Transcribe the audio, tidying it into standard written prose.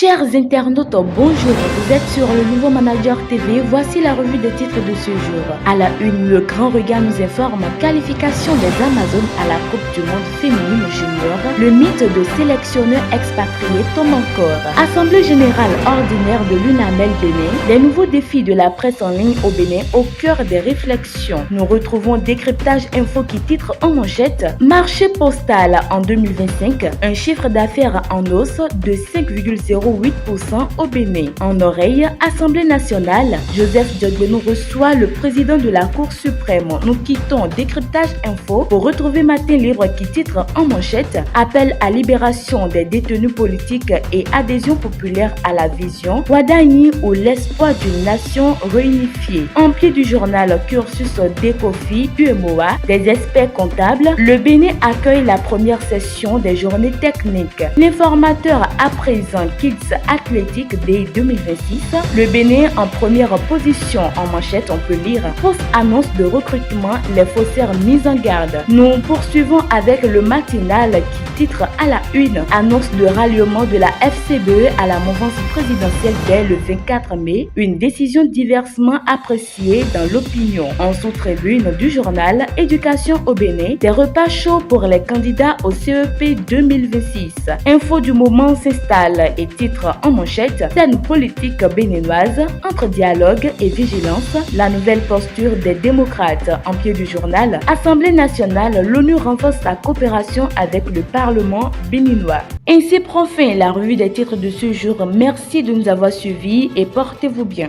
Chers internautes, bonjour, vous êtes sur le nouveau Manager TV, voici la revue des titres de ce jour. À la une, le Grand Regard nous informe qualification des Amazones à la Coupe du Monde féminine junior. Le mythe de sélectionneur expatrié tombe encore. Assemblée générale ordinaire de l'UNAMEL Bénin, les nouveaux défis de la presse en ligne au Bénin au cœur des réflexions. Nous retrouvons Décryptage Info qui titre en manchette Marché postal en 2025, un chiffre d'affaires en hausse de 5,08% au Bénin. En oreille, Assemblée nationale, Joseph Diogbenou reçoit le président de la Cour suprême. Nous quittons Décryptage Info pour retrouver Matin Libre qui titre en manchette Appel à libération des détenus politiques et adhésion populaire à la vision Wadani ou l'espoir d'une nation réunifiée. En pied du journal Cursus d'Ecofi UMOA, des experts comptables, le Bénin accueille la première session des journées techniques. L'informateur à présent Kids Athletic Day 2026. Le Bénin en première position en manchette, on peut lire fausse annonce de recrutement, les faussaires mis en garde. Nous poursuivons avec le matinal qui titre à la une annonce de ralliement de la FCBE à la mouvance présidentielle dès le 24 mai, une décision diversement appréciée dans l'opinion. En sous-tribune du journal Éducation au Bénin, des repas chauds pour les candidats au CEP 2026. Info du moment s'installe et titre en manchette scène politique béninoise entre dialogue et vigilance, la nouvelle posture des démocrates. En pied du journal Assemblée nationale, l'ONU renforce sa coopération avec le Parlement béninois. Ainsi prend fin la revue des titres de ce jour. Merci de nous avoir suivis et portez-vous bien.